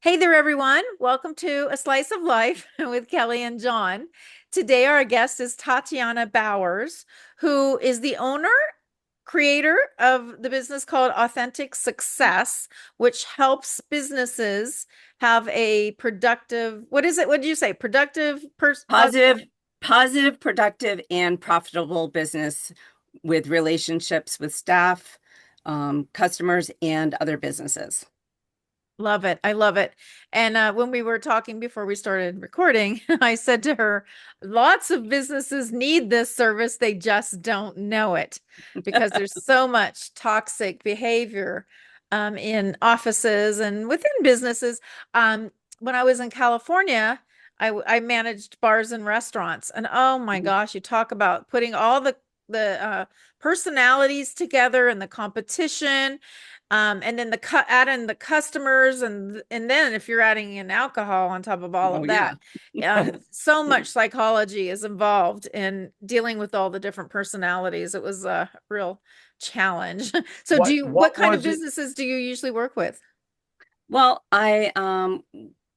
Hey there, everyone. Welcome to A Slice of Life with Kellie and Jon. Today, our guest is Tatiana Bowers, who is the owner, creator of the business called Authentic Success, which helps businesses have a productive, what is it? What did you say? Productive person? Positive, productive, and profitable business with relationships with staff, customers, and other businesses. Love it. I love it. And when we were talking before we started recording, I said to her, lots of businesses need this service. They just don't know it because there's so much toxic behavior in offices and within businesses. When I was in California, I managed bars and restaurants. And oh my gosh, you talk about putting all the personalities together and the competition, and then add in the customers, and then if you're adding in alcohol on top of all Oh of yeah. that, so much psychology is involved in dealing with all the different personalities. It was a real challenge. So what What kind of was it? businesses do you usually work with? Well, I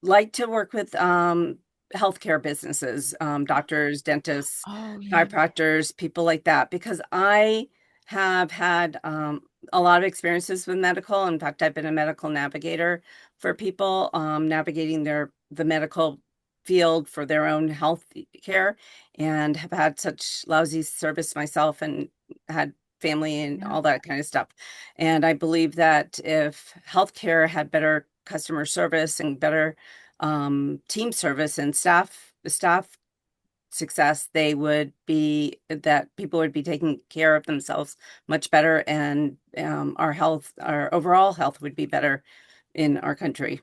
like to work with healthcare businesses, doctors, dentists, Oh yeah. chiropractors, people like that, because I have had a lot of experiences with medical. In fact, I've been a medical navigator for people navigating the medical field for their own health care, and have had such lousy service myself and had family and Yeah. all that kind of stuff. And I believe that if healthcare had better customer service and better team service and staff success, that people would be taking care of themselves much better, and our overall health would be better in our country.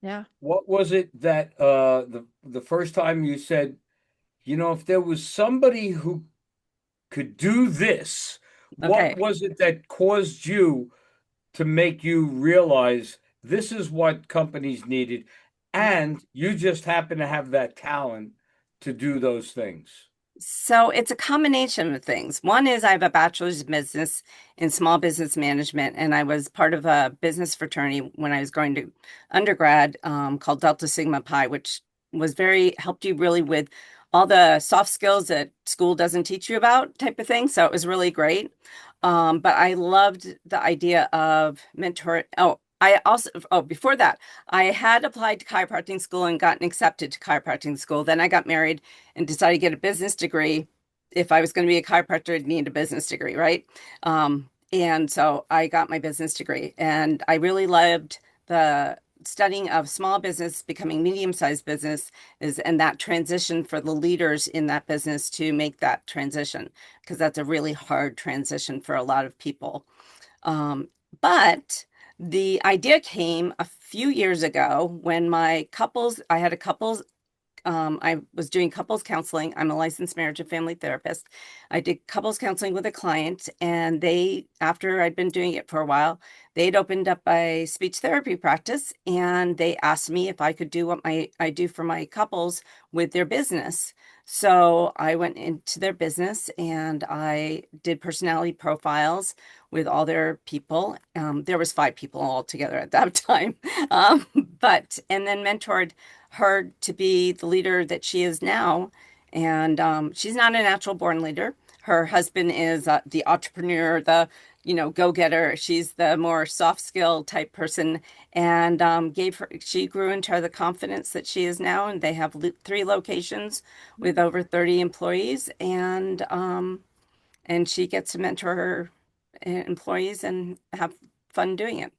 Yeah. What was it that the first time you said, if there was somebody who could do this, what Okay. was it that caused you to make you realize this is what companies needed, Yeah. and you just happen to have that talent to do those things? So it's a combination of things. One is I have a bachelor's of business in small business management, and I was part of a business fraternity when I was going to undergrad, called Delta Sigma Pi, which helped you really with all the soft skills that school doesn't teach you about type of thing. So it was really great. But I loved the idea of mentor. Before that, I had applied to chiropractic school and gotten accepted to chiropractic school. Then I got married and decided to get a business degree. If I was going to be a chiropractor, I'd need a business degree, right? And so I got my business degree, and I really loved the studying of small business becoming medium-sized business and that transition for the leaders in that business to make that transition, because that's a really hard transition for a lot of people. Um, but the idea came a few years ago when I had a couples I was doing couples counseling. I'm a licensed marriage and family therapist. I did couples counseling with a client, and after I'd been doing it for a while, they'd opened up a speech therapy practice, and they asked me if I could do what I do for my couples with their business. So I went into their business and I did personality profiles with all their people. There was 5 people altogether at that time, um, and then mentored her to be the leader that she is now. And she's not a natural born leader. Her husband is the entrepreneur, the go-getter. She's the more soft skill type person, and she grew into her the confidence that she is now. And they have 3 locations with over 30 employees, and she gets to mentor her employees and have fun doing it.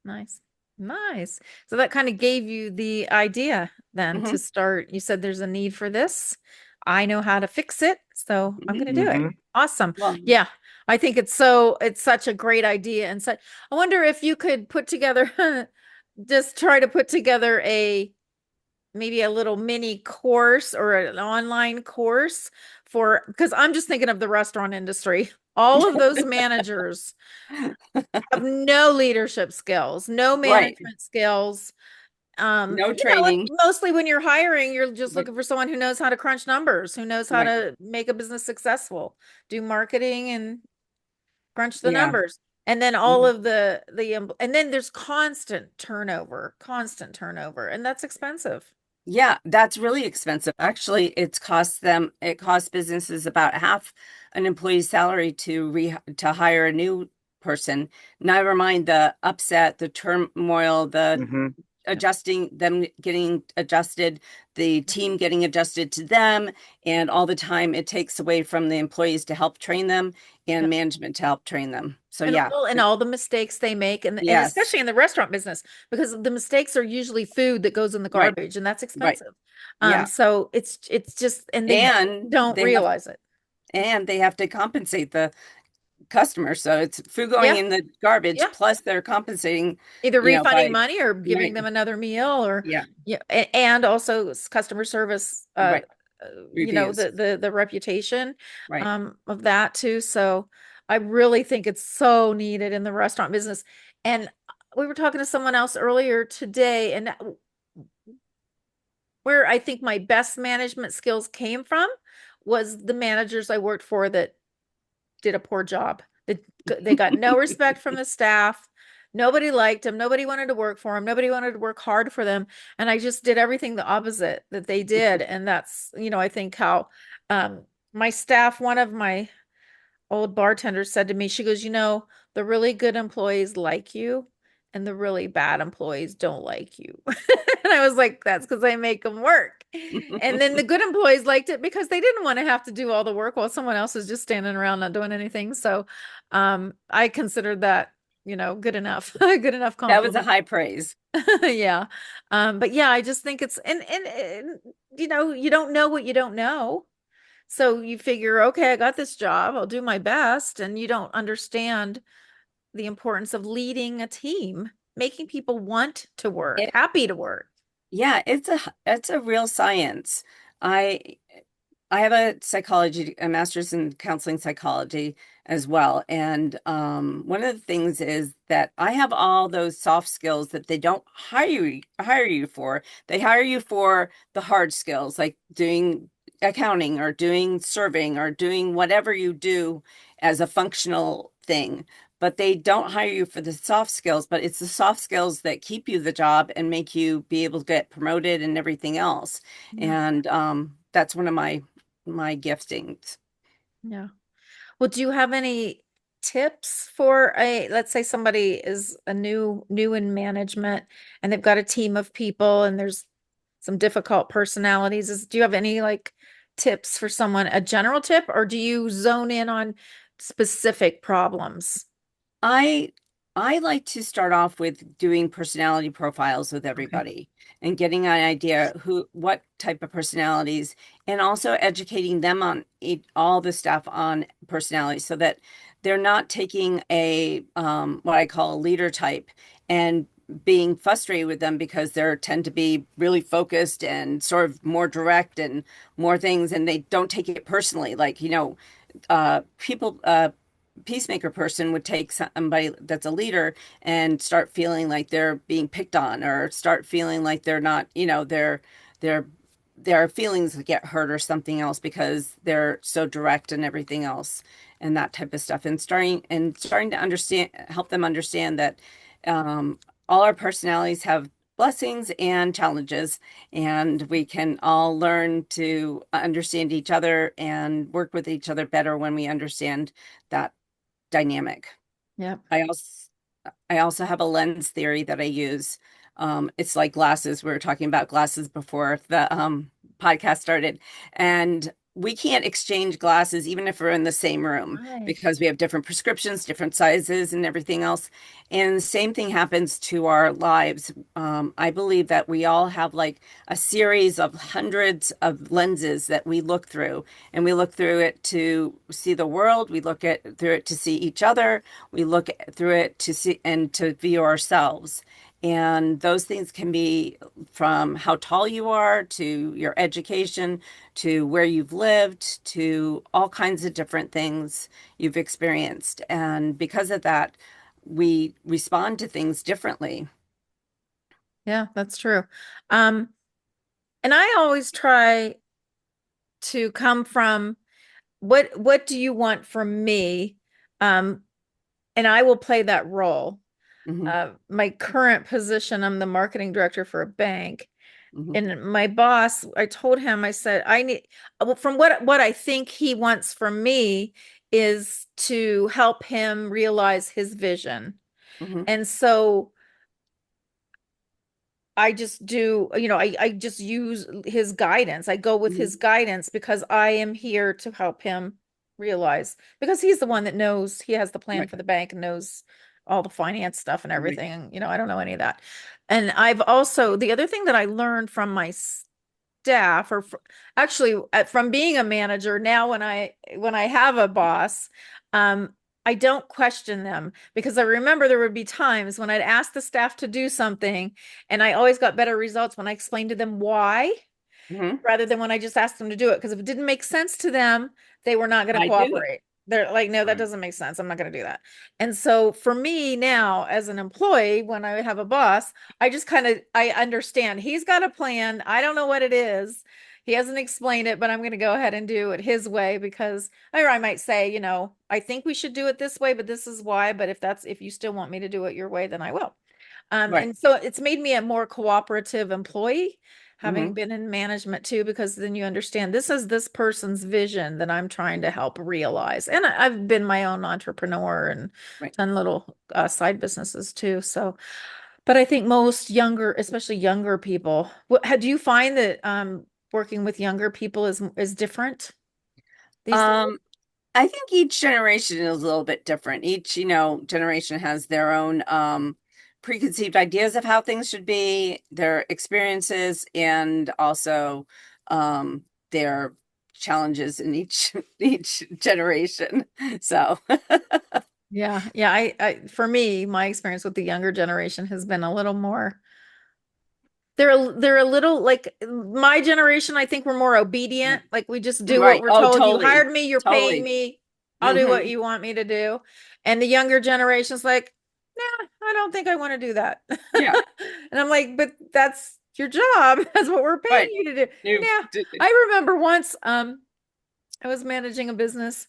Nice. Nice. So that kind of gave you the idea then to Hmm. start. You said there's a need for this. I know how to fix it, so I'm Hmm. going to do it. Hmm. Awesome. Well, Yeah. I think it's such a great idea, and such I wonder if you could put together just try to put together maybe a little mini course or an online course because I'm just thinking of the restaurant industry. All of those managers have no leadership skills, no right. management skills. No And training. mostly when you're hiring, you're just But looking for someone who knows how to crunch numbers, who knows how right. to make a business successful, do marketing and crunch the Yeah. numbers. And then all of and then there's constant turnover, and that's expensive. Yeah, that's really expensive. Actually, it costs businesses about half an employee's salary to hire a new person. Never mind the upset, the turmoil, the Hmm. adjusting them getting adjusted, the team getting adjusted to them, and all the time it takes away from the employees to help train them and management to help train them. So And yeah, all the mistakes they make, and yes, especially in the restaurant business, because the mistakes are usually food that goes in the right, garbage, and that's right. expensive. Yeah. So it's just, and they And don't realize it. they have to compensate the customer. So it's food going Yeah, in the garbage, yeah. plus they're compensating, Either refunding by money or giving right. them another meal, or Yeah, yeah, and also customer service. right. The Reviews. the reputation Right. of that too. So I really think it's so needed in the restaurant business. And we were talking to someone else earlier today, and where I think my best management skills came from was the managers I worked for that did a poor job. They got no respect from the staff. Nobody liked them. Nobody wanted to work for them. Nobody wanted to work hard for them. And I just did everything the opposite that they did. And that's, I think how my staff, one of my old bartender said to me, she goes, the really good employees like you and the really bad employees don't like you. And I was like, that's because I make them work. And then the good employees liked it because they didn't want to have to do all the work while someone else is just standing around not doing anything. So I considered that, good enough, good enough That was a compliment. high praise. Yeah. But yeah, I just think it's, and you don't know what you don't know. So you figure, okay, I got this job. I'll do my best. And you don't understand the importance of leading a team, making people want to work, It, happy to work. yeah, it's a real science. I I have a master's in counseling psychology as well. And one of the things is that I have all those soft skills that they don't hire you for. They hire you for the hard skills, like doing accounting or doing serving or doing whatever you do as a functional thing. But they don't hire you for the soft skills, but it's the soft skills that keep you the job and make you be able to get promoted and everything else. Yeah. And that's one of my giftings. Yeah. Well, do you have any tips for let's say somebody is a new in management and they've got a team of people and there's some difficult personalities. Do you have any like tips for someone, a general tip, or do you zone in on specific problems? I I like to start off with doing personality profiles with Okay. everybody and getting an idea what type of personalities, and also educating them on all the stuff on personality so that they're not taking a what I call a leader type and being frustrated with them because they tend to be really focused and sort of more direct and more things, and they don't take it personally. Like, people peacemaker person would take somebody that's a leader and start feeling like they're being picked on, or start feeling like they're not, their their feelings get hurt or something else because they're so direct and everything else, and that type of stuff. And starting to understand, help them understand that all our personalities have blessings and challenges, and we can all learn to understand each other and work with each other better when we understand that dynamic. Yeah. I also I also have a lens theory that I use. It's like glasses. We were talking about glasses before the podcast started, and we can't exchange glasses even if we're in the same room Right. because we have different prescriptions, different sizes, and everything else. And the same thing happens to our lives. I believe that we all have like a series of hundreds of lenses that we look through, and we look through it to see the world. We look at through it to see each other. We look through it to see and to view ourselves. And those things can be from how tall you are to your education to where you've lived to all kinds of different things you've experienced. And because of that, we respond to things differently. Yeah, that's true. Um, and I always try to come from what do you want from me? Um, and I will play that role. Hmm. My current position, I'm the marketing director for a bank. Hmm. And my boss, I told him, I said, I need, well, from what I think he wants from me is to help him realize his vision. Hmm. And so I just do, I just use his guidance. I go with Hmm. his guidance because I am here to help him realize, because he's the one that knows, he has the plan Right. for the bank and knows all the finance stuff and Right. everything. And, I don't know any of that. And I've also, the other thing that I learned from my staff, or actually from being a manager now, when I have a boss, I don't question them, because I remember there would be times when I'd ask the staff to do something and I always got better results when I explained to them why, Hmm. rather than when I just asked them to do it. Because if it didn't make sense to them, they were not going to I do it. cooperate. They're like, no, that Right. doesn't make sense. I'm not going to do that. And so for me now, as an employee, when I have a boss, I just I understand he's got a plan. I don't know what it is. He hasn't explained it, but I'm going to go ahead and do it his way, because, or I might say, I think we should do it this way, but this is why. But if you still want me to do it your way, then I will. Right. And so it's made me a more cooperative employee, having Hmm. been in management too, because then you understand this is this person's vision that I'm trying to help realize. And I've been my own entrepreneur and Right. done little side businesses too. So, but I think most younger, especially younger people, do you find that working with younger people is different these days? Um, I think each generation is a little bit different. Each, generation has their own preconceived ideas of how things should be, their experiences, and also their challenges in each each generation. So, Yeah, yeah. For me, my experience with the younger generation has been a little more. They're a little like my generation. I think we're more obedient. Like we just do what right. we're Oh, told. You totally. hired me, you're paying Totally. me. I'll do what Hmm. you want me to do. And the younger generation's like, nah, I don't think I want to do that. Yeah. And I'm like, but that's your job. That's what we're paying Right. you to do. You Yeah. I remember once I was managing a business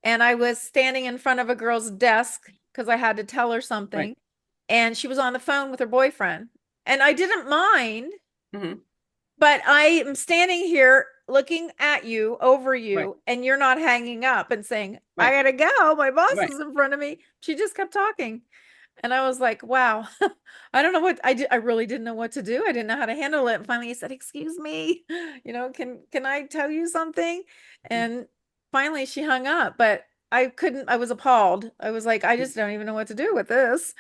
and I was standing in front of a girl's desk because I had to tell her right. something. And she was on the phone with her boyfriend. And I didn't mind, Hmm. but I am standing here looking at you, over Right. you, and you're not hanging up and saying, I Right. gotta go. My boss Right. is in front of me. She just kept talking. And I was like, wow, I don't know what I did. I really didn't know what to do. I didn't know how to handle it. And finally he said, excuse me, can I tell you something? And finally she hung up, but I couldn't, I was appalled. I was like, I just don't even know what to do with this.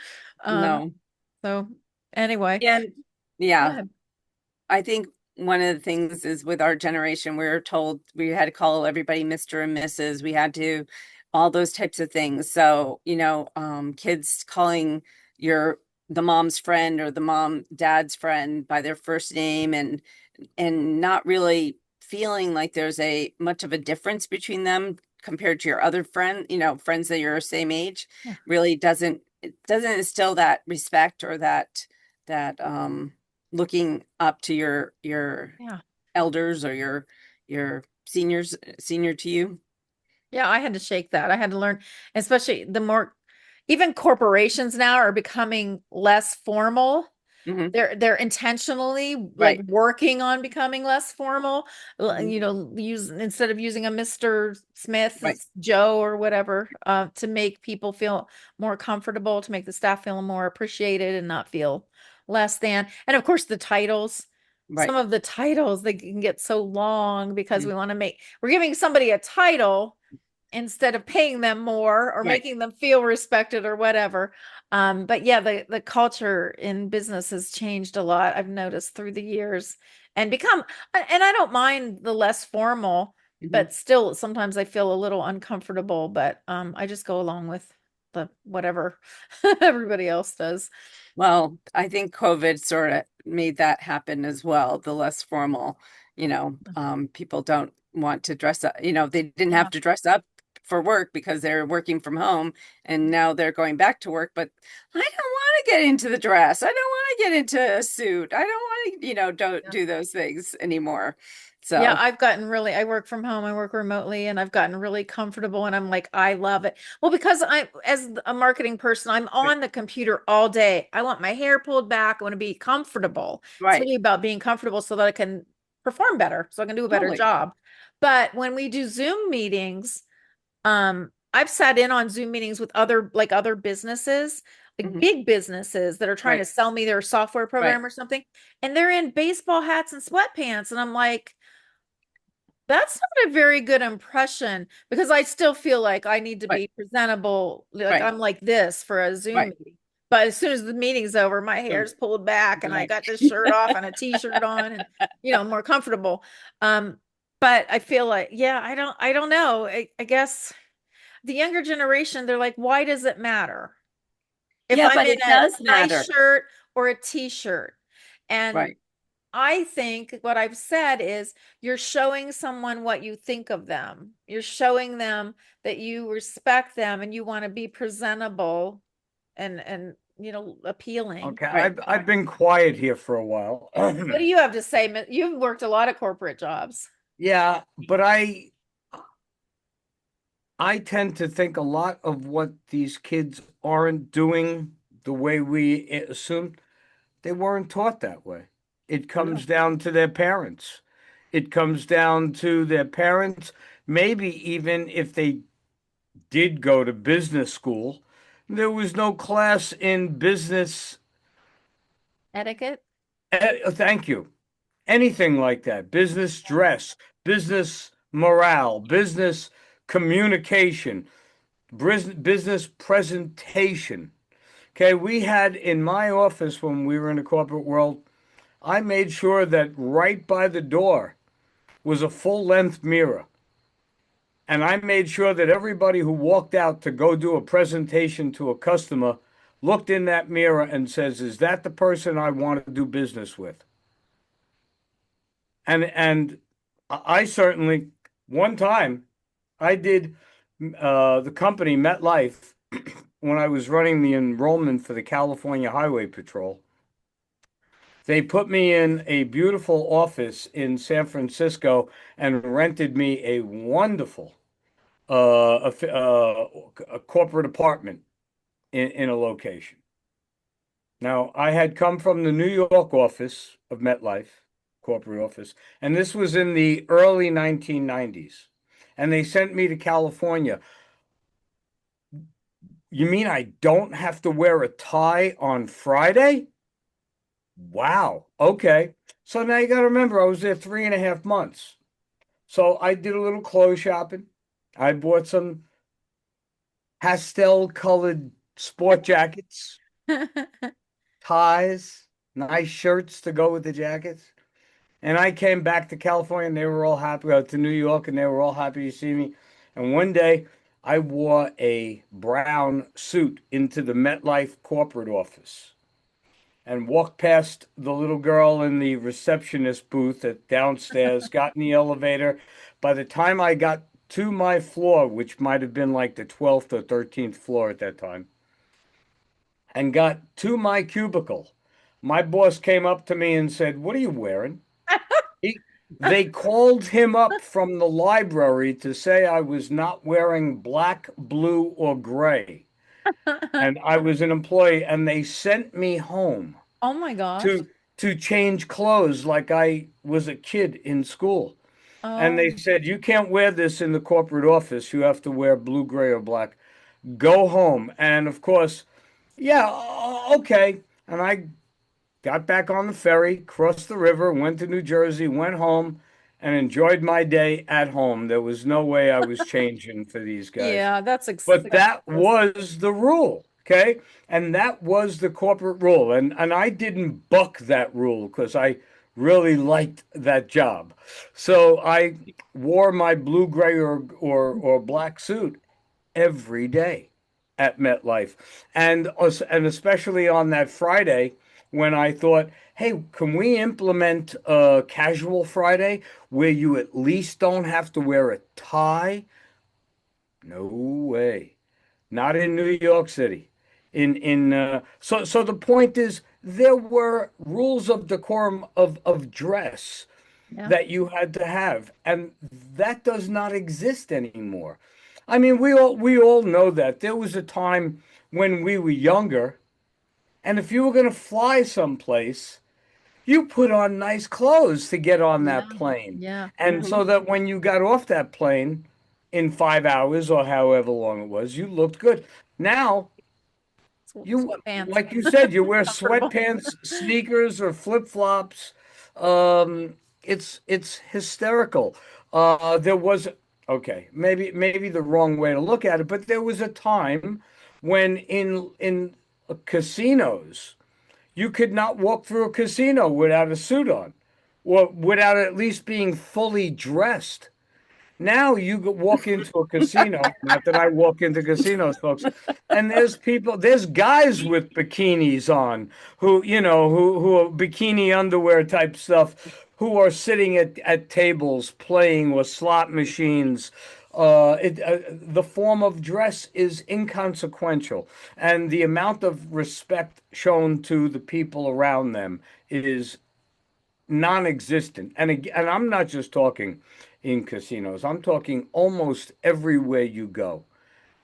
Um, No. so anyway, And go yeah, ahead. I think one of the things is with our generation, we were told we had to call everybody Mr. and Mrs. We had to, all those types of things. So, kids calling your the mom's friend or the dad's friend by their first name, and not really feeling like there's a much of a difference between them compared to your other friend, friends that you're same age, Yeah. really doesn't instill that respect or that looking up to your Yeah. elders or your senior to you. Yeah, I had to shake that. I had to learn, especially even corporations now are becoming less formal. Hmm. They're intentionally like Right. working on becoming less formal. Hmm. Use instead of using a Mr. Smith, Right. it's Joe or whatever, to make people feel more comfortable, to make the staff feel more appreciated and not feel less than. And of course, the titles. Some Right. of the titles they can get so long because Yeah. we're giving somebody a title instead of paying them more or Right. making them feel respected or whatever. But yeah, the culture in business has changed a lot. I've noticed through the years and I don't mind the less formal, Hmm. but still sometimes I feel a little uncomfortable, but I just go along with the whatever everybody else does. Well, I think COVID sort of made that happen as well. The less formal, people don't want to dress up. They didn't Yeah. have to dress up for work because they're working from home and now they're going back to work, but I don't want to get into the dress. I don't want to get into a suit. I don't want to, don't do those things anymore. Yeah, So, I work from home, I work remotely, and I've gotten really comfortable and I'm like, I love it. Well, because as a marketing person, I'm right, on the computer all day. I want my hair pulled back. I want to be comfortable. It's right, really about being comfortable so that I can perform better, so I can do a better totally. job. But when we do Zoom meetings, I've sat in on Zoom meetings with other businesses, like Hmm. big businesses that are trying to Right, sell me their software right, program or something, and they're in baseball hats and sweatpants, and I'm like, that's not a very good impression because I still feel like I need to right, be presentable. Like right, I'm like this for a Zoom right, meeting. But as soon as the meeting's over, my right, hair's pulled back and I right. got this shirt off and a t-shirt on and more comfortable. Um, but I feel like, yeah, I don't know. I guess the younger generation, they're like, why does it matter if Yeah, I'm but in it a does nice matter. shirt or a t-shirt? And Right. I think what I've said is you're showing someone what you think of them. You're showing them that you respect them and you want to be presentable and appealing. Okay, Right. I've been quiet here for a while. What do you have to say? You've worked a lot of corporate jobs. Yeah, but I tend to think a lot of what these kids aren't doing the way we assumed. They weren't taught that way. It comes No. down to their parents. It comes down to their parents. Maybe even if they did go to business school, there was no class in business. Etiquette? Thank you. Anything like that. Business dress, business morale, business communication, business presentation. Okay, we had in my office when we were in the corporate world, I made sure that right by the door was a full length mirror. And I made sure that everybody who walked out to go do a presentation to a customer looked in that mirror and says, "Is that the person I want to do business with?" And I certainly one time I did the company MetLife when I was running the enrollment for the California Highway Patrol. They put me in a beautiful office in San Francisco and rented me a wonderful a corporate apartment in a location. Now, I had come from the New York office of MetLife, corporate office, and this was in the early 1990s. And they sent me to California. You mean I don't have to wear a tie on Friday? Wow. Okay. So now you got to remember, I was there 3.5 months. So I did a little clothes shopping. I bought some pastel colored sport jackets, ties, nice shirts to go with the jackets. And I came back to California and they were all happy, to New York, and they were all happy to see me. And one day I wore a brown suit into the MetLife corporate office and walked past the little girl in the receptionist booth at downstairs, got in the elevator. By the time I got to my floor, which might have been like the 12th or 13th floor at that time, and got to my cubicle, my boss came up to me and said, "What are you wearing?" He, they called him up from the library to say I was not wearing black, blue, or gray. And I was an employee, and they sent me home Oh my gosh. to change clothes like I was a kid in school. And they Oh, said, "You can't wear this in the corporate office. You have to wear blue, gray, or black. Go home." And of course, yeah, okay. And I got back on the ferry, crossed the river, went to New Jersey, went home, and enjoyed my day at home. There was no way I was changing for these guys. yeah, that's But that excessive. was the rule, okay? And that was the corporate rule. And I didn't buck that rule because I really liked that job. So I wore my blue, gray, or black suit every day at MetLife. And especially on that Friday when I thought, hey, can we implement a casual Friday where you at least don't have to wear a tie? No way. Not in New York City. So the point is there were rules of decorum of dress Yeah. that you had to have, and that does not exist anymore. I mean, we all know that there was a time when we were younger, and if you were going to fly someplace, you put on nice clothes to get on Yeah. that plane. Yeah. And so that when you got off that plane in 5 hours or however long it was, you looked good. Now, Sweatpants. like you said, you wear Comfortable. sweatpants, sneakers, or flip-flops. It's hysterical. There was, okay, maybe the wrong way to look at it, but there was a time when in casinos, you could not walk through a casino without a suit on, or without at least being fully dressed. Now you walk into a casino, not that I walk into casinos, folks, and there's guys with bikinis on who are bikini underwear type stuff, who are sitting at tables playing with slot machines. The form of dress is inconsequential, and the amount of respect shown to the people around them is non-existent. And I'm not just talking in casinos. I'm talking almost everywhere you go.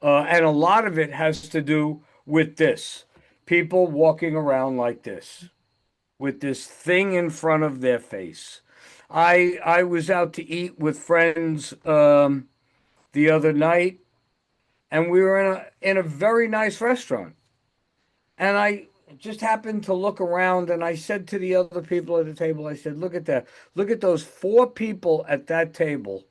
And a lot of it has to do with this. People walking around like this, with this thing in front of their face. I was out to eat with friends the other night, and we were in a very nice restaurant. And I just happened to look around and I said to the other people at the table, I said, look at that. Look at those four people at that table.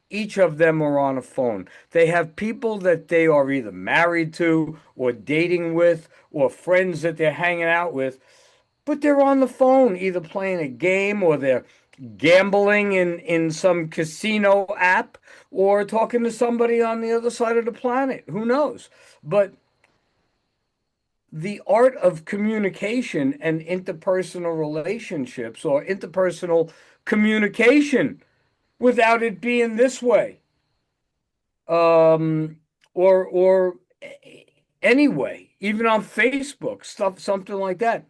Each of them are on a phone. They have people that they are either married to or dating with or friends that they're hanging out with, but they're on the phone, either playing a game or they're gambling in some casino app or talking to somebody on the other side of the planet. Who knows? But the art of communication and interpersonal relationships or interpersonal communication without it being this way um or anyway, even on Facebook, stuff, something like that.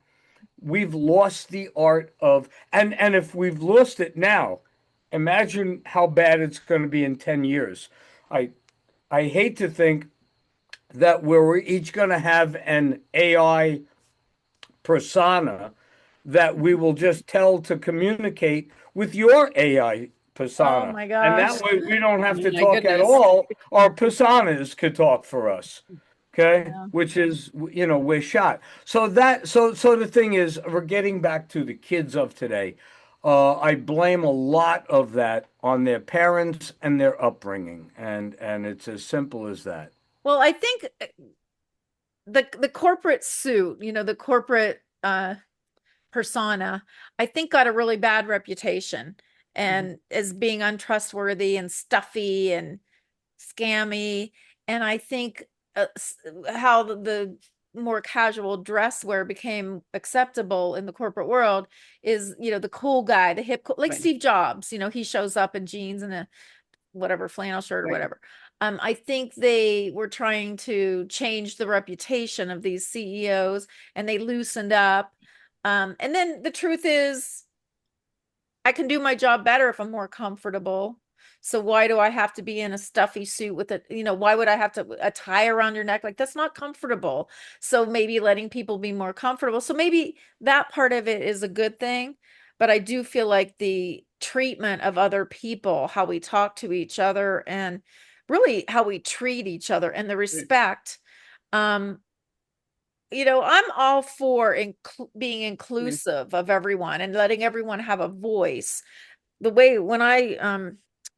We've lost the art of, and if we've lost it now, imagine how bad it's going to be in 10 years. I i hate to think that we're each going to have an AI persona that we will just tell to communicate with your AI Oh persona. my And gosh. that way we don't have Oh to my talk at goodness. all. Our personas could talk for us. Okay. Yeah. Which is, we're shot. So the thing is, we're getting back to the kids of today. I blame a lot of that on their parents and their upbringing. And it's as simple as that. Well, I think the corporate suit, the corporate persona, I think got a really bad reputation Mhm. and as being untrustworthy and stuffy and scammy. And I think how the more casual dress wear became acceptable in the corporate world is, the cool guy, the hip, like Right. Steve Jobs, he shows up in jeans and a whatever flannel shirt or Right. whatever. I think they were trying to change the reputation of these CEOs and they loosened up. And then the truth is, I can do my job better if I'm more comfortable. So why do I have to be in a stuffy suit with why would I have to a tie around your neck? Like that's not comfortable. So maybe letting people be more comfortable. So maybe that part of it is a good thing, but I do feel like the treatment of other people, how we talk to each other and really how we treat each other and the respect. Um, I'm all for being Yeah. inclusive of everyone and letting everyone have a voice. The way when I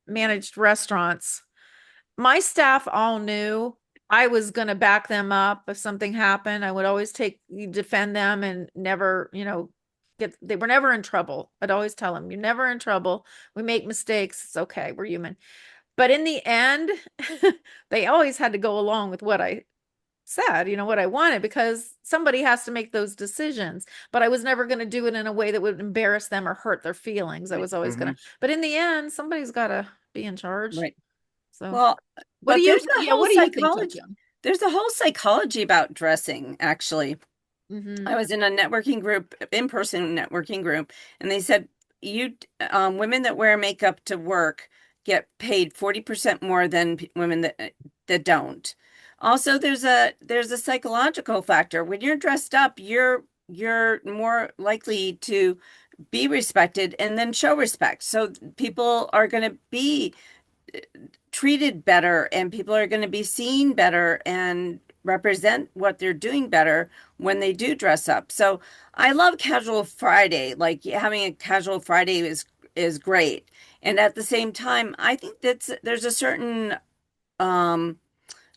managed restaurants, my staff all knew I was going to back them up if something happened. I would always defend them and never, they were never in trouble. I'd always tell them, you're never in trouble. We make mistakes. It's okay. We're human. But in the end, they always had to go along with what I said, what I wanted, because somebody has to make those decisions. But I was never going to do it in a way that would embarrass them or hurt their feelings. I Right. was always going Mhm. to, but in the end, somebody's got to be in charge. Right. So Well, what do but you, there's a yeah, whole what do you think, psychology. Tatiana? There's a whole psychology about dressing, actually. Mm-hmm. I was in a networking group, in-person networking group, and they said women that wear makeup to work get paid 40% more than women that don't. Also, there's a psychological factor. When you're dressed up, you're more likely to be respected and then show respect. So people are going to be treated better and people are going to be seen better and represent what they're doing better when they do dress up. So I love casual Friday. Like having a casual Friday is great. And at the same time, I think there's a certain um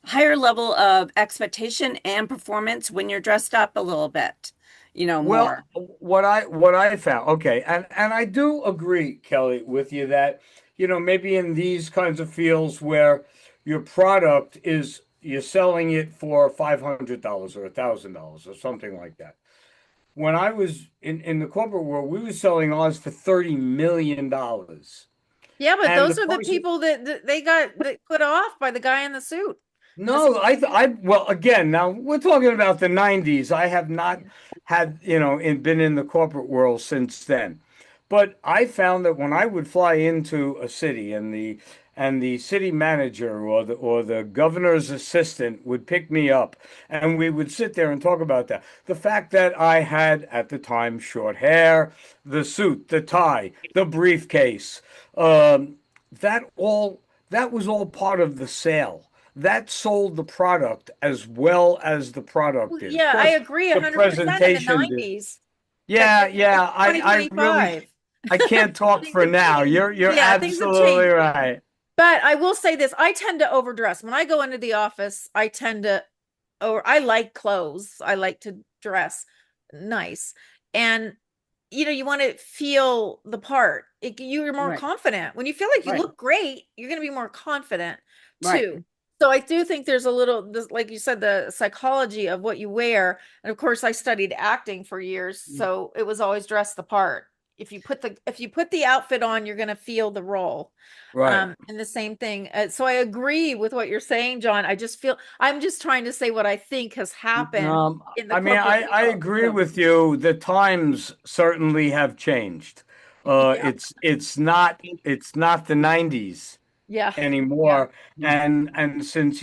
higher level of expectation and performance when you're dressed up a little bit, Well, more. what I found, okay, and I do agree, Kelly, with you that, maybe in these kinds of fields where your product is you're selling it for $500 or $1,000 or something like that. When I was in the corporate world, we were selling ours for $30 million. Yeah, but And the those are the person people that they got that put off by the guy in the suit. Just No, well, again, now we're talking about the 90s. I have not had, been in the corporate world since then. But I found that when I would fly into a city and the city manager or the governor's assistant would pick me up and we would sit there and talk about that. The fact that I had at the time short hair, the suit, the tie, the briefcase, that was all part of the sale that sold the product as well as the product well, did. Of yeah, I course, agree the 100% in the presentation did. 90s, but Yeah, yeah. it's I really 2025. I can't talk Things for have now. changed. You're Yeah, things have absolutely changed. right. But I will say this, I tend to overdress. When I go into the office, or I like clothes. I like to dress nice. And you want to feel the part. You're more Right, confident. When you feel like you right, look great, you're going to be more confident right. too. So I do think there's a little, like you said, the psychology of what you wear. And of course, I studied acting for years, so it was always dress the part. If you put the outfit on, you're going to feel the role. Right. And the same thing. So I agree with what you're saying, John. I'm just trying to say what I think has happened in the I mean, corporate I world. agree So with you. The times certainly have changed. yeah, It's not the 90s yeah, yeah. anymore. And since,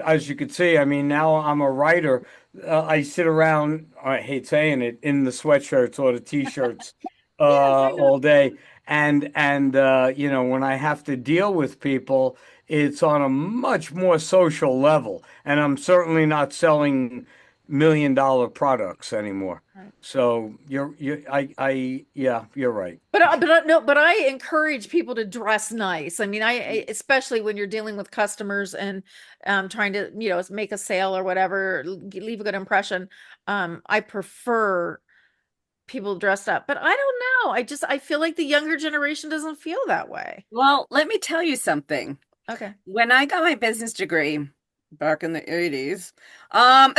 as you could see, I mean, now I'm a writer. I sit around, I hate saying it, in the sweatshirts or the t-shirts Yes, I know. all day. And when I have to deal with people, it's on a much more social level. And I'm certainly not selling $1 million products anymore. Right. So yeah, you're right. No, but I encourage people to dress nice. I mean, especially when you're dealing with customers and trying to, make a sale or whatever, leave a good impression. I prefer people dressed up, but I don't know. I feel like the younger generation doesn't feel that way. Well, let me tell you something. Okay. When I got my business degree back in the 80s, um,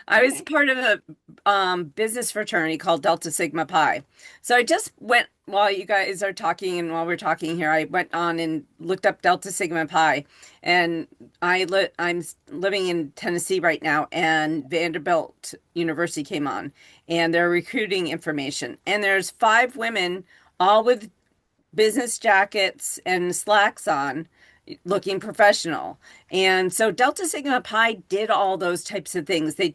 I was part of a business fraternity called Delta Sigma Pi. So I just went while you guys are talking and while we're talking here, I went on and looked up Delta Sigma Pi, and I'm living in Tennessee right now, and Vanderbilt University came on, and they're recruiting information, and there's 5 women, all with business jackets and slacks on, looking professional. And so Delta Sigma Pi did all those types of things. They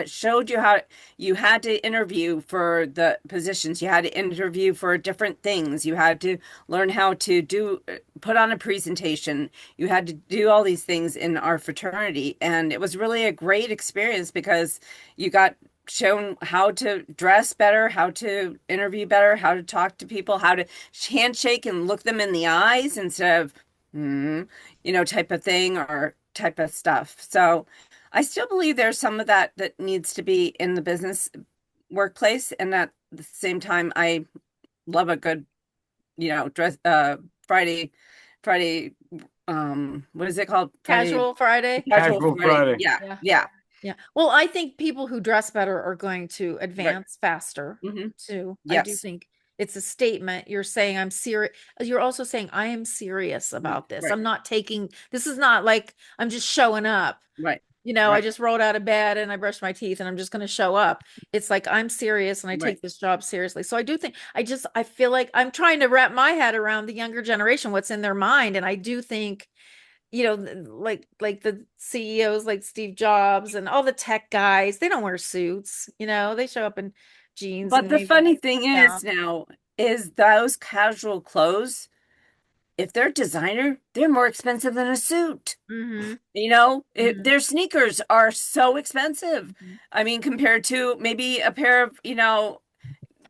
showed you how you had to interview for the positions, you had to interview for different things, you had to learn how to put on a presentation, you had to do all these things in our fraternity. And it was really a great experience because you got shown how to dress better, how to interview better, how to talk to people, how to handshake and look them in the eyes instead of type of thing or type of stuff. So I still believe there's some of that needs to be in the business workplace. And at the same time, I love a good, dress, Friday, what is it called? Casual Friday. Casual Casual Friday. Friday. Yeah. Yeah. Yeah. Yeah. Well, I think people who dress better are going to Right. advance faster Hmm. too. I do Yes. think It's a statement. You're saying I'm serious. You're also saying I am serious about this. Right. I'm not taking, this is not like I'm just showing up. Right. I Right. just rolled out of bed and I brushed my teeth and I'm just going to show up. It's like I'm serious and I Right. take this job seriously. So I do think I feel like I'm trying to wrap my head around the younger generation, what's in their mind. And I do think, like the CEOs like Steve Jobs and all the tech guys, they don't wear suits, they show up in jeans But and the maybe, funny thing yeah. is now is those casual clothes, if they're designer, they're more expensive than a suit. Mm-hmm. Their sneakers are so expensive. Mm-hmm. I mean, compared to maybe a pair of,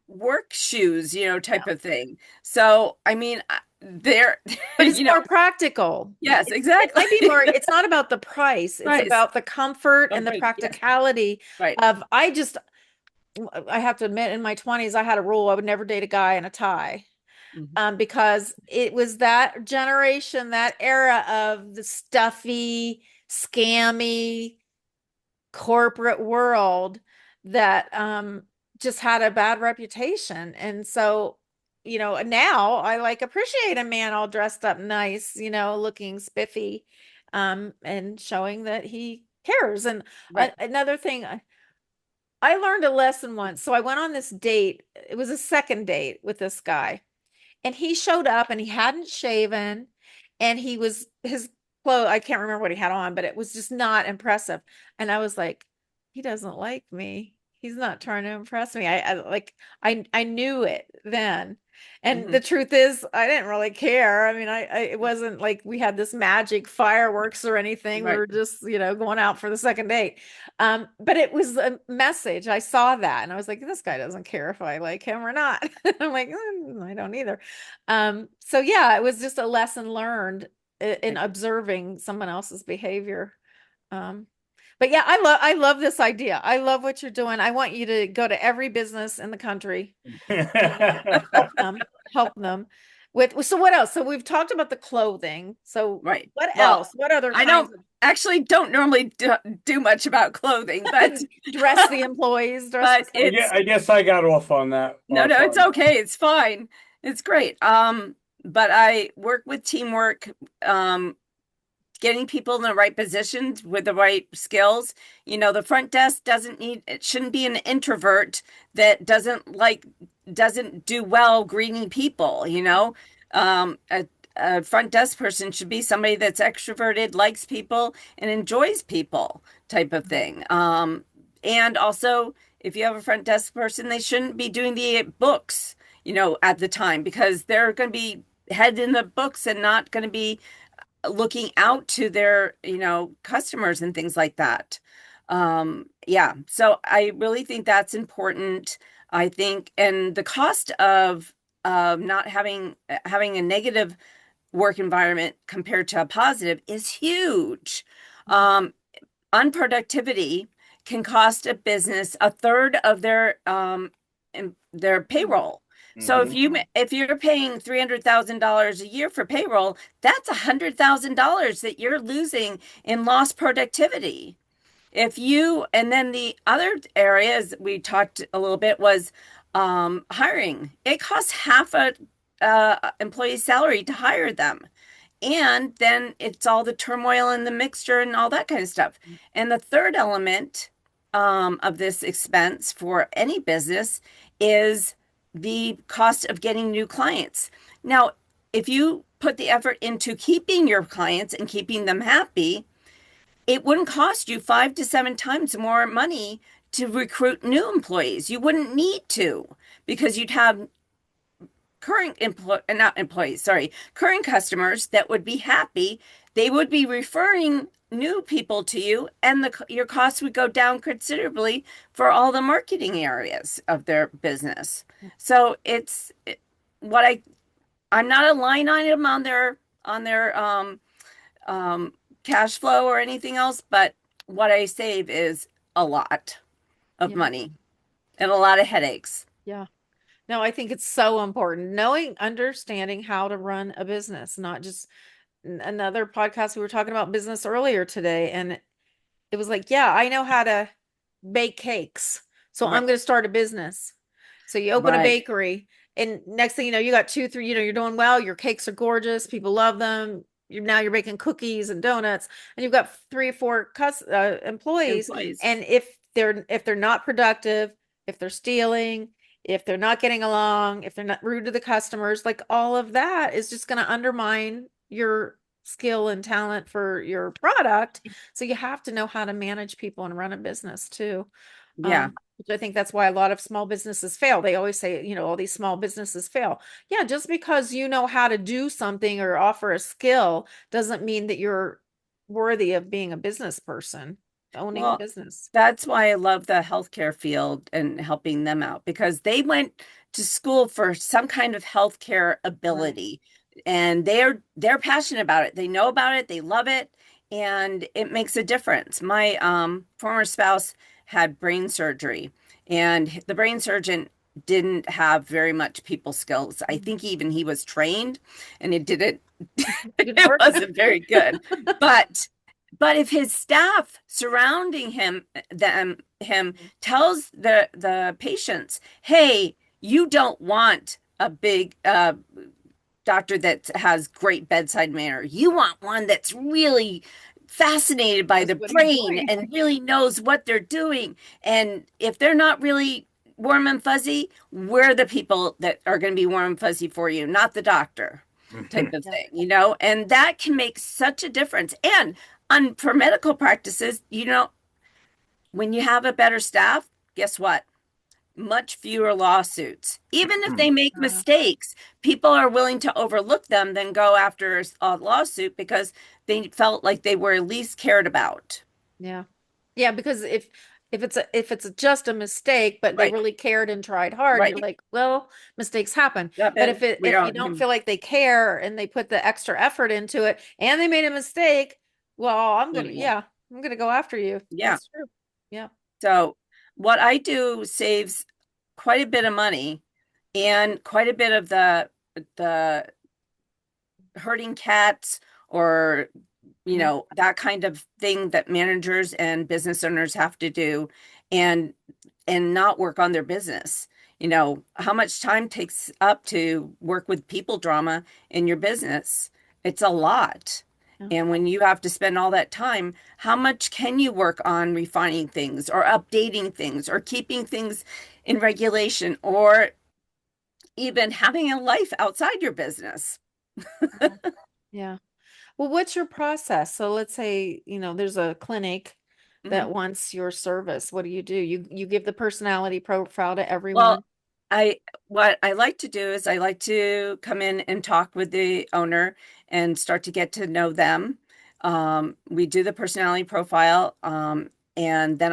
work shoes, Yeah. type of thing. So, I mean, they're, But it's more practical. yes, It might be more, exactly. it's not about the price. It's Price. about the comfort and the Right. Yeah. practicality Right. of, I have to admit, in my 20s, I had a rule. I would never date a guy in a tie. Mhm. Because it was that generation, that era of the stuffy, scammy corporate world that just had a bad reputation. And so, now I like appreciate a man all dressed up nice, looking spiffy, and showing that he cares. And Right. another thing, I learned a lesson once. So I went on this date. It was a second date with this guy. And he showed up and he hadn't shaven and his clothes, I can't remember what he had on, but it was just not impressive. And I was like, he doesn't like me. He's not trying to impress me. I knew it then. And Mhm. the truth is, I didn't really care. I mean, it wasn't like we had this magic fireworks or anything. We Right. were just, going out for the second date. But it was a message. I saw that and I was like, this guy doesn't care if I like him or not. I'm like, I don't either. So yeah, it was just a lesson learned in Right. observing someone else's behavior. Um, but yeah, I love this idea. I love what you're doing. I want you to go to every business in the country and help them, help them with. So what else? So we've talked about the clothing. So Right. what Well, else? What other I kinds don't normally do much about clothing, of but dress the employees, dress the but staff? it's I guess I got off on that. no, Off it's on okay. It's fine. It's great. But I work with teamwork, getting people in the right positions with the right skills. The front desk it shouldn't be an introvert that doesn't do well greeting people. A front desk person should be somebody that's extroverted, likes people, and enjoys people type of thing. And also, if you have a front desk person, they shouldn't be doing the books, at the time because they're going to be head in the books and not going to be looking out to their, customers and things like that. Yeah, so I really think that's important. I think, and the cost of not having a negative work environment compared to a positive is huge. Um, Unproductivity can cost a business a third of their payroll. So Mhm. if you're paying $300,000 a year for payroll, that's $100,000 that you're losing in lost productivity. And then the other areas we talked a little bit was hiring. It costs half a employee's salary to hire them. And then it's all the turmoil and the mixture and all that kind of stuff. And the third element of this expense for any business is the cost of getting new clients. Now, if you put the effort into keeping your clients and keeping them happy, it wouldn't cost you 5 to 7 times more money to recruit new employees. You wouldn't need to because you'd have current customers that would be happy. They would be referring new people to you, and your costs would go down considerably for all the marketing areas of their business. So what I'm not a line item on their cash flow or anything else, but what I save is a lot of Yeah. money and a lot of headaches. Yeah. No, I think it's so important knowing, understanding how to run a business, not just another podcast. We were talking about business earlier today, and it was like, yeah, I know how to bake cakes, so I'm Right. going to start a business. So you open a Right. bakery and next thing you know, you got two, three, you're doing well. Your cakes are gorgeous. People love them. You're making cookies and donuts, and you've got three or four employees. Employees. And if they're not productive, if they're stealing, if they're not getting along, if they're not rude to the customers, like all of that is just going to undermine your skill and talent for your product. So you have to know how to manage people and run a business too. Yeah. Which I think that's why a lot of small businesses fail. They always say, all these small businesses fail. Yeah, just because you know how to do something or offer a skill doesn't mean that you're worthy of being a business person, owning a Well, business. that's why I love the healthcare field and helping them out because they went to school for some kind of healthcare Right. ability and they're passionate about it. They know about it, they love it, and it makes a difference. My former spouse had brain surgery and the brain surgeon didn't have very much people skills. I think even he was trained and it didn't Didn't it work. wasn't very good. But if his staff surrounding him tells the patients, "Hey, you don't want a big doctor that has great bedside manner. You want one that's really fascinated by That's the what he's brain doing. and really knows what they're doing. And if they're not really warm and fuzzy, we're the people that are going to be warm and fuzzy for you, not the doctor." Type of Yeah. thing, and that can make such a difference. And for medical practices, when you have a better staff, guess what? Much fewer lawsuits. Even if they make Uh, mistakes, people are willing to overlook them than go after a lawsuit because they felt like they were at least cared about. yeah. Yeah, because if it's just a mistake, but they Right, really cared and tried hard, right. you're like, well, mistakes happen. Yep, But and we if you don't don't. feel like they care and they put the extra effort into it and they made a mistake, well, I'm gonna go after you. Yeah. That's true. Yeah. So what I do saves quite a bit of money and quite a bit of the herding cats or Yeah. that kind of thing that managers and business owners have to do and not work on their business. How much time takes up to work with people drama in your business? It's a lot. Yeah. And when you have to spend all that time, how much can you work on refining things or updating things or keeping things in regulation or even having a life outside your business? Yeah. Well, what's your process? So let's say, there's a clinic Mhm. that wants your service. What do? You give the personality profile to Well, everyone. I what I like to do is I like to come in and talk with the owner and start to get to know them. We do the personality profile, and then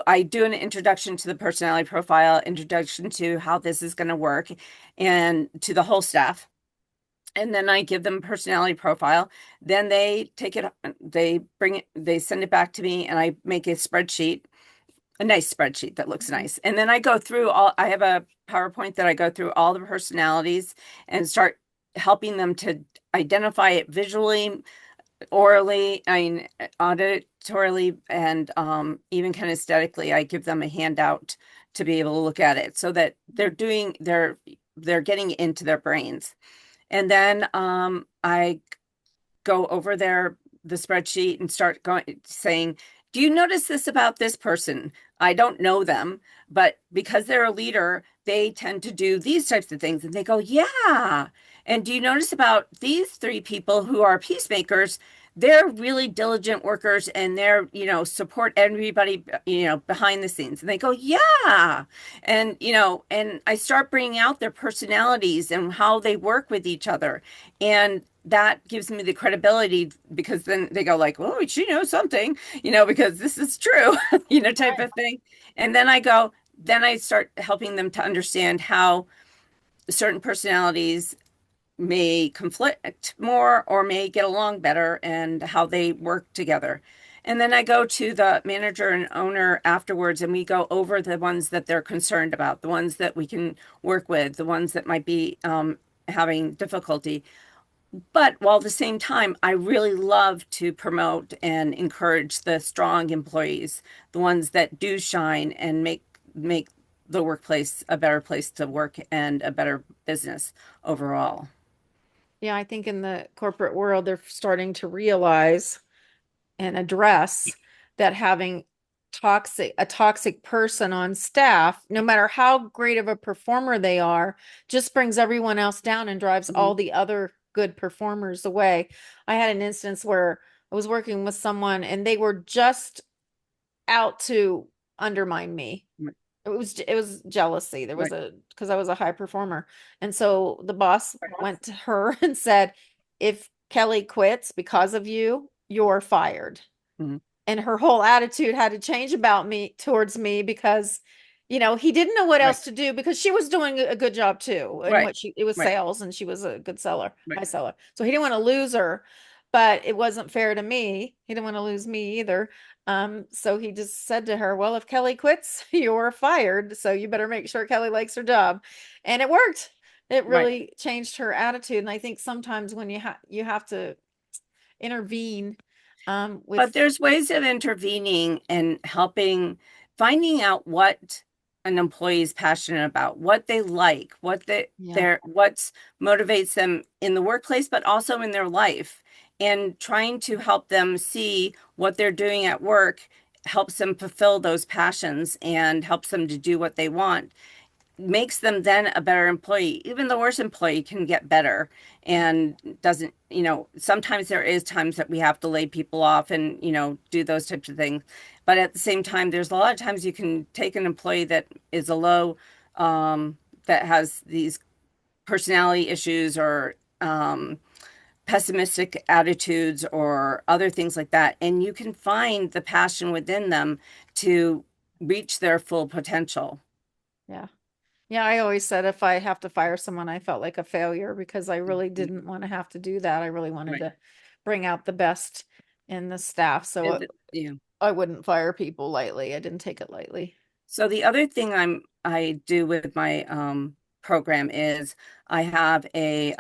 I do an introduction to the personality profile, introduction to how this is going to work, and to the whole staff. And then I give them a personality profile. Then they take it, they bring it, they send it back to me, and I make a nice spreadsheet that looks Mhm. nice. And then I have a PowerPoint that I go through all the personalities and start helping them to identify it visually, orally, auditorily, and even kinesthetically. I give them a handout to be able to look at it so that they're getting into their brains. And then I go over the spreadsheet and start going saying, "Do you notice this about this person? I don't know them, but because they're a leader, they tend to do these types of things." And they go, "Yeah." And do you notice about these three people who are peacemakers? They're really diligent workers and support everybody, behind the scenes. And they go, "Yeah." And I start bringing out their personalities and how they work with each other. And that gives me the credibility because then they go like, "Oh, she knows something," because this is true, type Right. of thing. And then I start helping them to understand how certain personalities may conflict more or may get along better and how they work together. And then I go to the manager and owner afterwards and we go over the ones that they're concerned about, the ones that we can work with, the ones that might be having difficulty. But while at the same time, I really love to promote and encourage the strong employees, the ones that do shine and make the workplace a better place to work and a better business overall. Yeah, I think in the corporate world, they're starting to realize and address that having a toxic person on staff, no matter how great of a performer they are, just brings everyone else down and drives all Mhm. the other good performers away. I had an instance where I was working with someone and they were just out to undermine me. Right, It was jealousy. There was right, a because I was a high performer. And so the boss right. went to her and said, if Kellie quits because of you, you're fired. Mhm. And her whole attitude had to change about me towards me because he didn't know what Right, else to do because she was doing a good job too. And right, what it was right, sales and she was a good seller, right, high seller. So he didn't want to lose her, but it wasn't fair to me. He didn't want to lose me either. So he just said to her, well, if Kellie quits, you're fired. So you better make sure Kellie likes her job. And it worked. It right. really changed her attitude. And I think sometimes when you have to intervene But with there's ways of intervening and helping, finding out what an employee is passionate about, what they like, yeah. what motivates them in the workplace, but also in their life, and trying to help them see what they're doing at work helps them fulfill those passions and helps them to do what they want, makes them then a better employee. Even the worst employee can get better and doesn't, sometimes there is times that we have to lay people off and, do those types of things. But at the same time, there's a lot of times you can take an employee that is a low, that has these personality issues or, pessimistic attitudes or other things like that. And you can find the passion within them to reach their full potential. Yeah. Yeah, I always said if I have to fire someone, I felt like a failure because I really didn't want to have to do that. I really wanted Right. to bring out the best in the staff. So Yeah. I wouldn't fire people lightly. I didn't take it lightly. So the other thing I do with my program is I have a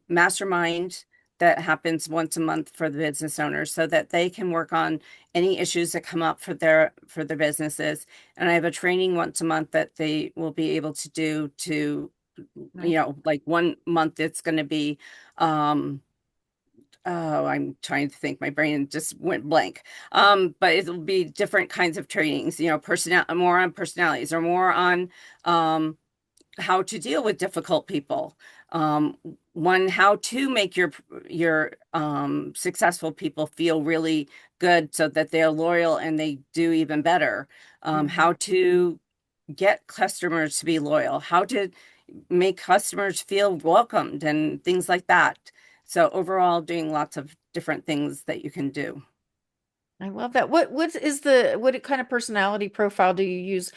mastermind that happens once a month for the business owners so that they can work on any issues that come up for their businesses. And I have a training once a month that they will be able to do to, Nice. like 1 month it's going to be um oh, I'm trying to think. My brain just went blank. But it'll be different kinds of trainings, more on personalities or more on how to deal with difficult people. Um, One, how to make your successful people feel really good so that they're loyal and they do even better. Mhm. How to get customers to be loyal, how to make customers feel welcomed and things like that. So overall, doing lots of different things that you can do. I love that. What kind of personality profile do you use?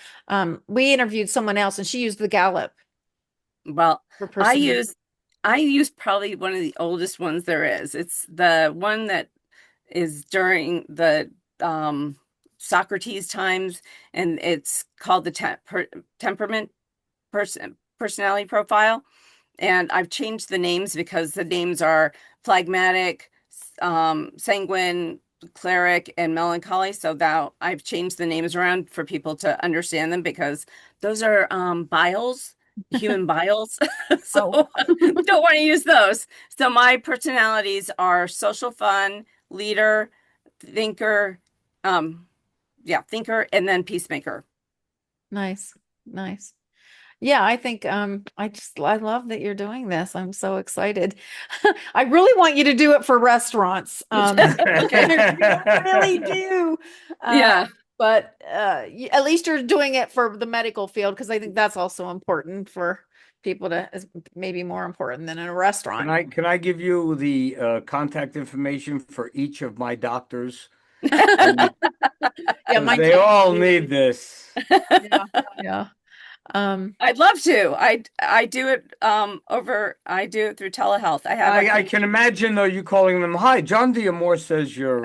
We interviewed someone else and she used the Gallup Well, for I personality. use I use probably one of the oldest ones there is. It's the one that is during the Socrates times, and it's called the temperament personality profile. And I've changed the names because the names are phlegmatic, sanguine, cleric, and melancholy. So now I've changed the names around for people to understand them because those are biles, human biles. So Oh, don't want to use those. So my personalities are social fun, leader, thinker, um, yeah, thinker, and then peacemaker. nice. Nice. Yeah, I think I love that you're doing this. I'm so excited. I really want you to do it for restaurants. I really do. Uh, Yeah. but at least you're doing it for the medical field because I think that's also important for people to is maybe more important than in a Can restaurant. I give you the contact information for each of my doctors? And Yeah, because mine they tell me all to do need it. this. Yeah, yeah. Um, I'd love to. I do it I do it through telehealth. I have a I can imagine though you calling them, "Hi, John Diamore says your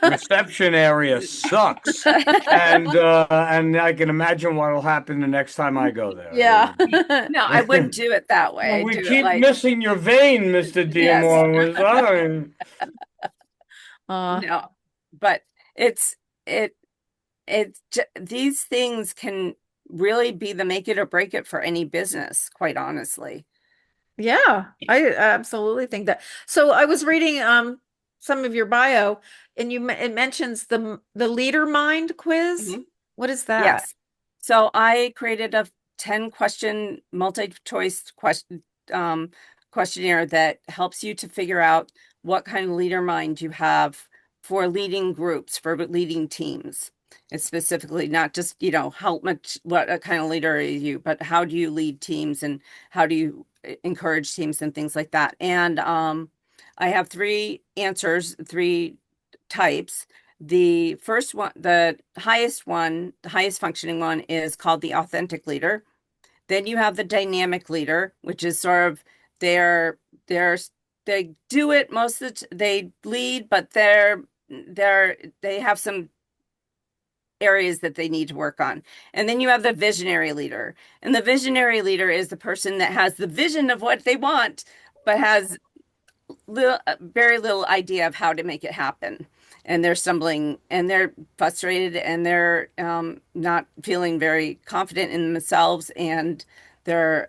reception area sucks," and I can imagine what'll happen the next time I go yeah. there. No, I wouldn't do it that way. Well, I'd we do it keep like, missing your vein, Mr. yes. Diamore. Was on. Uh, No. But it's it these things can really be the make it or break it for any business, quite honestly. Yeah, I absolutely think that. So I was reading some of your bio, and it mentions the Leader Mind quiz. Mhm. What is that? Yes. So I created a 10 question multi-choice questionnaire that helps you to figure out what kind of leader mind you have for leading groups, for leading teams. It's specifically not just, how much, what kind of leader are you, but how do you lead teams and how do you encourage teams and things like that. And I have 3 answers, 3 types. The first one, the highest functioning one is called the authentic leader. Then you have the dynamic leader, which is sort of they're they do it most of they lead, but they have some areas that they need to work on. And then you have the visionary leader. And the visionary leader is the person that has the vision of what they want, but has very little idea of how to make it happen. And they're stumbling and they're frustrated and they're not feeling very confident in themselves, and they're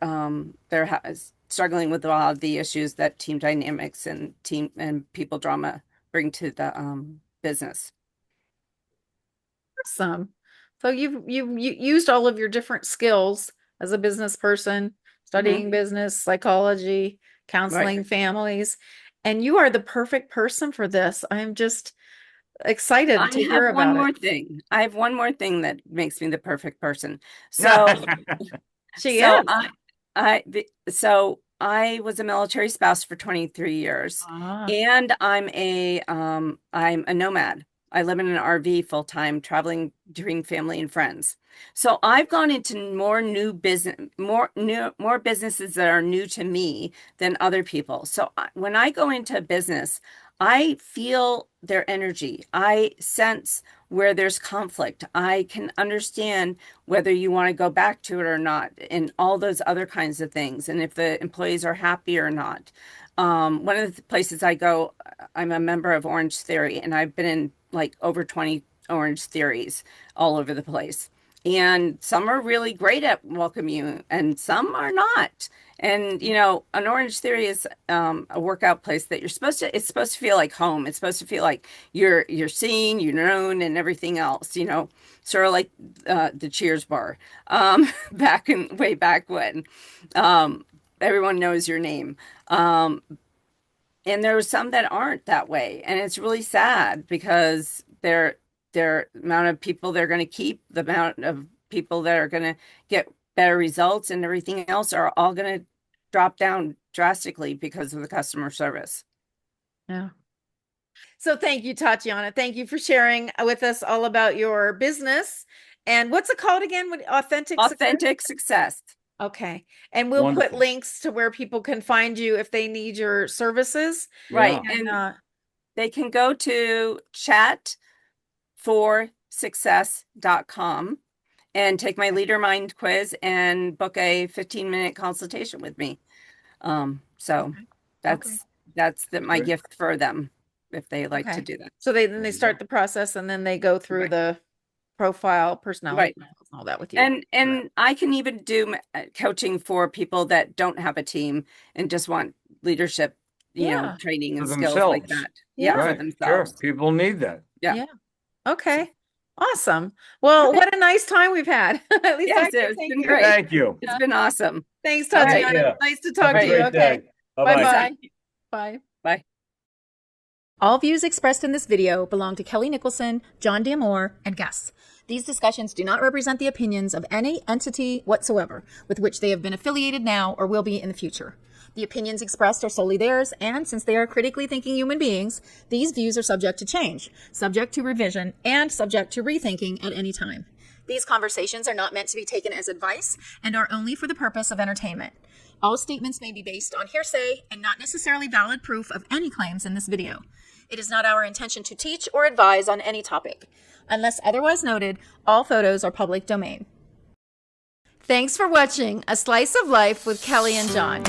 struggling with a lot of the issues that team dynamics and team and people drama bring to the business. Awesome. So you've used all of your different skills as a business person, studying business, psychology, counseling families, and you are the perfect person for this. I'm just excited to hear about it. I have one more thing that makes me the perfect person. So, She so is. I was a military spouse for 23 years, Ah, and I'm a nomad. I live in an RV full time, traveling between family and friends. So I've gone into more businesses that are new to me than other people. So when I go into a business, I feel their energy. I sense where there's conflict. I can understand whether you want to go back to it or not, and all those other kinds of things, and if the employees are happy or not. One of the places I go, I'm a member of Orange Theory, and I've been in like over 20 Orange Theories all over the place. And some are really great at welcome you, and some are not. And an Orange Theory is a workout place that it's supposed to feel like home. It's supposed to feel like you're seen, you're known, and everything else. Sort of like the Cheers bar way back when. Everyone knows your name. And there are some that aren't that way, and it's really sad because their amount of people they're going to keep, the amount of people that are going to get better results and everything else are all going to drop down drastically because of the customer service. yeah. So thank you, Tatiana. Thank you for sharing with us all about your business. And what's it called again? Authentic success. Okay. And we'll put Wonderful. links to where people can find you if they need your services. Right. Yeah. And they can go to chatforsuccess.com and take my Leader Mind quiz and book a 15-minute consultation with me. So that's my Great. gift for them if they like Okay. to do that. So they start the process and then they go through Right. the personality and all that with you. And I can even do coaching for people that don't have a team and just want leadership, Yeah. training and For skills like themselves. that. Yeah. For Right. Sure. themselves. People need that. Yeah. Okay. Awesome. Well, Okay. what a nice time we've had. At least I Yes, can it's thank been you. great. Thank you. It's been awesome. Thanks, All right. Tatiana. Yeah. Nice to Have talk a to you. great Okay. day. Bye-bye. Bye-bye. Bye. Bye. All views expressed in this video belong to Kellie Nicholson, John D'Amore, and guests. These discussions do not represent the opinions of any entity whatsoever with which they have been affiliated now or will be in the future. The opinions expressed are solely theirs, and since they are critically thinking human beings, these views are subject to change, subject to revision, and subject to rethinking at any time. These conversations are not meant to be taken as advice and are only for the purpose of entertainment. All statements may be based on hearsay and not necessarily valid proof of any claims in this video. It is not our intention to teach or advise on any topic. Unless otherwise noted, all photos are public domain. Thanks for watching A Slice of Life with Kellie and John.